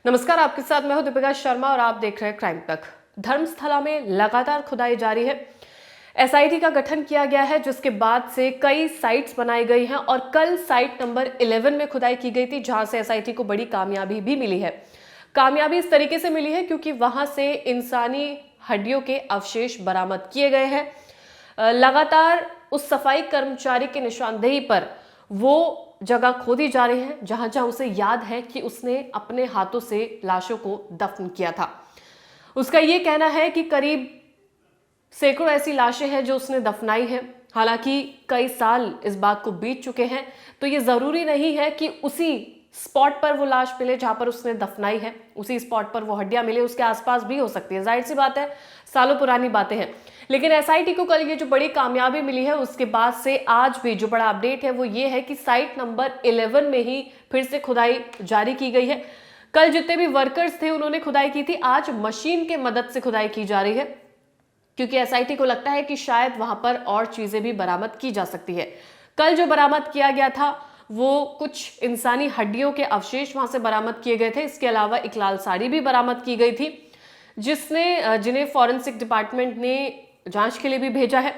नमस्कार, आपके साथ मैं हूं दीपिका शर्मा और आप देख रहे हैं क्राइम तक। धर्मस्थला में लगातार खुदाई जारी है। एसआईटी का गठन किया गया है, जिसके बाद से कई साइट्स बनाई गई हैं और कल साइट नंबर 11 में खुदाई की गई थी, जहां से एसआईटी को बड़ी कामयाबी भी मिली है। कामयाबी इस तरीके से मिली है क्योंकि वहां से इंसानी हड्डियों के अवशेष बरामद किए गए हैं। लगातार उस सफाई कर्मचारी की निशानदेही पर वो जगह खोदी जा रही है जहां जहां उसे याद है कि उसने अपने हाथों से लाशों को दफन किया था। उसका ये कहना है कि करीब सैकड़ों ऐसी लाशें हैं जो उसने दफनाई है। हालांकि कई साल इस बात को बीत चुके हैं, तो ये जरूरी नहीं है कि उसी स्पॉट पर वो लाश मिले जहां पर उसने दफनाई है, उसी स्पॉट पर वो हड्डियां मिले, उसके आसपास भी हो सकती है। जाहिर सी बात है, सालों पुरानी बातें हैं। लेकिन एसआईटी को कल ये जो बड़ी कामयाबी मिली है, उसके बाद से आज भी जो बड़ा अपडेट है वो ये है कि साइट नंबर 11 में ही फिर से खुदाई जारी की गई है। कल जितने भी वर्कर्स थे उन्होंने खुदाई की थी, आज मशीन के मदद से खुदाई की जा रही है क्योंकि एसआईटी को लगता है कि शायद वहां पर और चीजें भी बरामद की जा सकती है। कल जो बरामद किया गया था वो कुछ इंसानी हड्डियों के अवशेष वहां से बरामद किए गए थे। इसके अलावा एक लाल साड़ी भी बरामद की गई थी, जिन्हें फॉरेंसिक डिपार्टमेंट ने जांच के लिए भी भेजा है।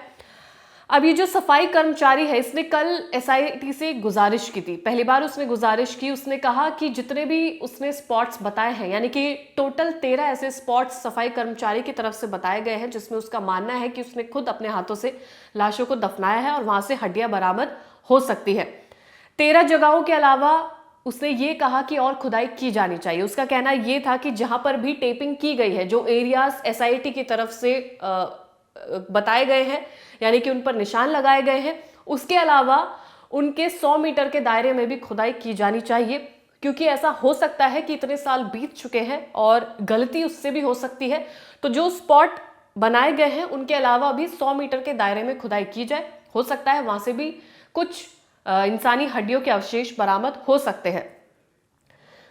अब ये जो सफाई कर्मचारी है, इसने कल एसआईटी से गुजारिश की थी। पहली बार उसने गुजारिश की, उसने कहा कि जितने भी उसने स्पॉट्स बताए हैं, यानी कि टोटल 13 ऐसे स्पॉट्स सफाई कर्मचारी की तरफ से बताए गए हैं जिसमें उसका मानना है कि उसने खुद अपने हाथों से लाशों को दफनाया है और वहां से हड्डियां बरामद हो सकती है। 13 जगहों के अलावा उसने ये कहा कि और खुदाई की जानी चाहिए। उसका कहना ये था कि जहां पर भी टेपिंग की गई है, जो एरियाज एसआईटी की तरफ से बताए गए हैं, यानी कि उन पर निशान लगाए गए हैं, उसके अलावा उनके 100 मीटर के दायरे में भी खुदाई की जानी चाहिए, क्योंकि ऐसा हो सकता है कि इतने साल बीत चुके हैं और गलती उससे भी हो सकती है। तो जो स्पॉट बनाए गए हैं उनके अलावा भी 100 मीटर के दायरे में खुदाई की जाए। हो सकता है वहां से भी कुछ इंसानी हड्डियों के अवशेष बरामद हो सकते हैं।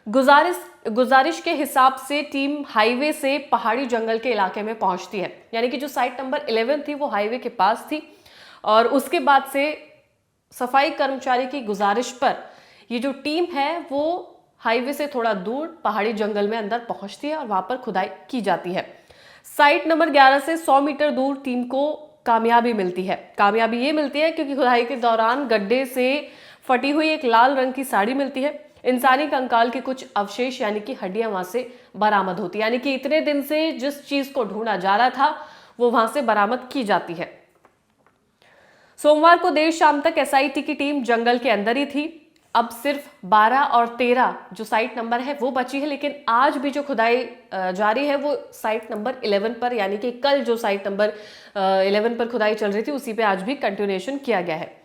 गुजारिश के हिसाब से टीम हाईवे से पहाड़ी जंगल के इलाके में पहुंचती है, यानी कि जो साइट नंबर 11 थी वो हाईवे के पास थी और उसके बाद से सफाई कर्मचारी की गुजारिश पर ये जो टीम है वो हाईवे से थोड़ा दूर पहाड़ी जंगल में अंदर पहुंचती है और वहां पर खुदाई की जाती है। साइट नंबर 11 से 100 मीटर दूर टीम को कामयाबी मिलती है। कामयाबी ये मिलती है क्योंकि खुदाई के दौरान गड्ढे से फटी हुई एक लाल रंग की साड़ी मिलती है। इंसानी कंकाल के कुछ अवशेष यानी कि हड्डियां वहां से बरामद होती है, यानी कि इतने दिन से जिस चीज को ढूंढा जा रहा था वो वहां से बरामद की जाती है। सोमवार को देर शाम तक एसआईटी की टीम जंगल के अंदर ही थी। अब सिर्फ 12 और 13 जो साइट नंबर है वो बची है, लेकिन आज भी जो खुदाई जारी है वो साइट नंबर 11 पर, यानी कि कल जो साइट नंबर 11 पर खुदाई चल रही थी उसी पे आज भी कंटिन्यूएशन किया गया है।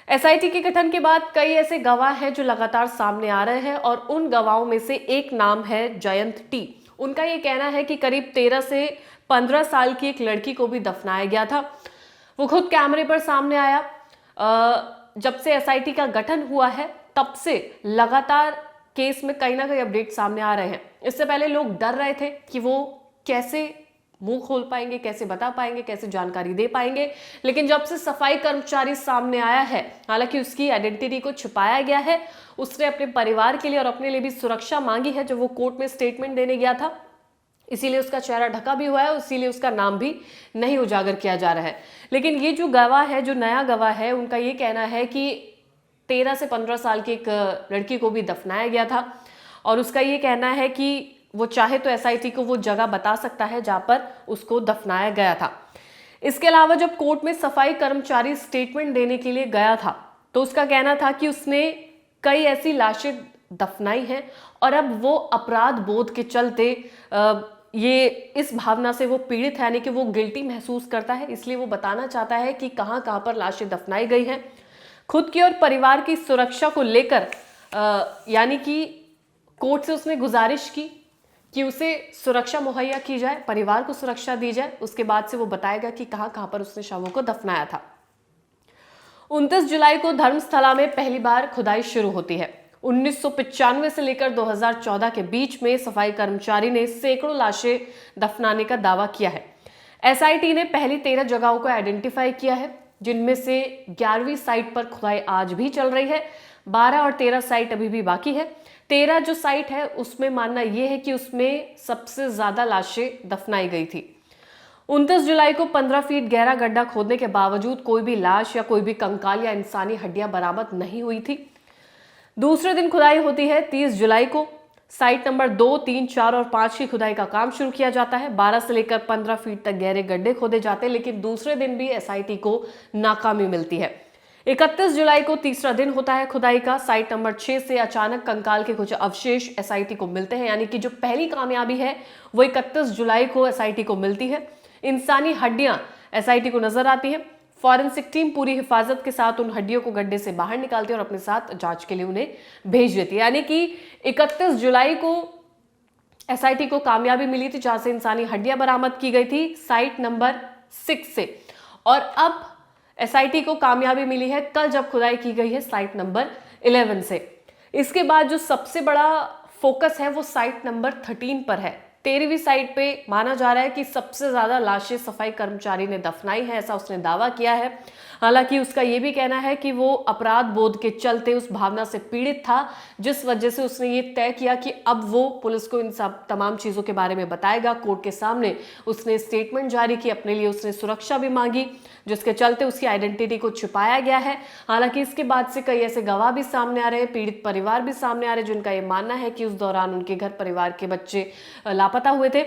एसआईटी के गठन के बाद कई ऐसे गवाह हैं जो लगातार सामने आ रहे हैं और उन गवाहों में से एक नाम है जयंत टी। उनका ये कहना है कि करीब 13 से 15 साल की एक लड़की को भी दफनाया गया था। वो खुद कैमरे पर सामने आया। जब से एसआईटी का गठन हुआ है तब से लगातार केस में कहीं ना कहीं अपडेट सामने आ रहे हैं। इससे पहले लोग डर रहे थे कि वो कैसे मुंह खोल पाएंगे, कैसे बता पाएंगे, कैसे जानकारी दे पाएंगे, लेकिन जब से सफाई कर्मचारी सामने आया है, हालांकि उसकी आइडेंटिटी को छुपाया गया है, उसने अपने परिवार के लिए और अपने लिए भी सुरक्षा मांगी है जब वो कोर्ट में स्टेटमेंट देने गया था, इसीलिए उसका चेहरा ढका भी हुआ है, इसीलिए उसका नाम भी नहीं उजागर किया जा रहा है। लेकिन ये जो गवाह है, जो नया गवाह है, उनका ये कहना है कि 13 से 15 साल की एक लड़की को भी दफनाया गया था और उसका ये कहना है कि वो चाहे तो एसआईटी को वो जगह बता सकता है जहां पर उसको दफनाया गया था। इसके अलावा जब कोर्ट में सफाई कर्मचारी स्टेटमेंट देने के लिए गया था तो उसका कहना था कि उसने कई ऐसी लाशें दफनाई हैं और अब वो अपराध बोध के चलते ये इस भावना से वो पीड़ित है, यानी कि वो गिल्टी महसूस करता है, इसलिए वो बताना चाहता है कि कहां कहां पर लाशें दफनाई गई हैं। खुद की और परिवार की सुरक्षा को लेकर यानी कि कोर्ट से उसने गुजारिश की कि उसे सुरक्षा मुहैया की जाए, परिवार को सुरक्षा दी जाए। उसके बाद से वो बताएगा कि कहां कहां पर उसने शवों को दफनाया था। 29 जुलाई को धर्मस्थला में पहली बार खुदाई शुरू होती है। 1995 से लेकर 2014 के बीच में सफाई कर्मचारी ने सैकड़ों लाशें दफनाने का दावा किया है। एसआईटी ने पहली 13 जगहों को आइडेंटिफाई किया है, जिनमें से 11वीं साइट पर खुदाई आज भी चल रही है। 12 और 13 साइट अभी भी बाकी है। 13 जो साइट है उसमें मानना यह है कि उसमें सबसे ज्यादा लाशें दफनाई गई थी। 29 जुलाई को 15 फीट गहरा गड्ढा खोदने के बावजूद कोई भी लाश या कोई भी कंकाल या इंसानी हड्डियां बरामद नहीं हुई थी। दूसरे दिन खुदाई होती है 30 जुलाई को। साइट नंबर 2, 3, 4 और 5 की खुदाई का काम शुरू किया जाता है। 12 से लेकर 15 फीट तक गहरे गड्ढे खोदे जाते हैं, लेकिन दूसरे दिन भी एसआईटी को नाकामी मिलती है। 31 जुलाई को तीसरा दिन होता है खुदाई का। साइट नंबर 6 से अचानक कंकाल के कुछ अवशेष एसआईटी को मिलते हैं, यानी कि जो पहली कामयाबी है वो 31 जुलाई को एसआईटी को मिलती है। इंसानी हड्डियां एसआईटी को नजर आती है। फॉरेंसिक टीम पूरी हिफाजत के साथ उन हड्डियों को गड्ढे से बाहर निकालती है और अपने साथ जांच के लिए उन्हें भेज देती है। यानी कि 31 जुलाई को एसआईटी को कामयाबी मिली थी, जहां से इंसानी हड्डियां बरामद की गई थी साइट नंबर 6 से। और अब एसआईटी को कामयाबी मिली है कल जब खुदाई की गई है साइट नंबर 11 से। इसके बाद जो सबसे बड़ा फोकस है वो साइट नंबर 13 पर है। 13वीं साइट पे माना जा रहा है कि सबसे ज्यादा लाशें सफाई कर्मचारी ने दफनाई है, ऐसा उसने दावा किया है। हालांकि उसका यह भी कहना है कि वो अपराध बोध के चलते उस भावना से पीड़ित था, जिस वजह से उसने ये तय किया कि अब वो पुलिस को इन सब तमाम चीजों के बारे में बताएगा। कोर्ट के सामने उसने स्टेटमेंट जारी की, अपने लिए उसने सुरक्षा भी मांगी, जिसके चलते उसकी आइडेंटिटी को छुपाया गया है। हालांकि इसके बाद से कई ऐसे गवाह भी सामने आ रहे हैं, पीड़ित परिवार भी सामने आ रहे हैं, जिनका यह मानना है कि उस दौरान उनके घर परिवार के बच्चे लापता हुए थे।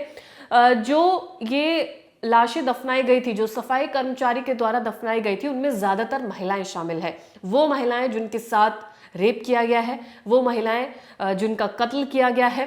जो ये लाशें दफनाई गई थी, जो सफाई कर्मचारी के द्वारा दफनाई गई थी, उनमें ज्यादातर महिलाएं शामिल है। वो महिलाएं जिनके साथ रेप किया गया है, वो महिलाएं जिनका कत्ल किया गया है,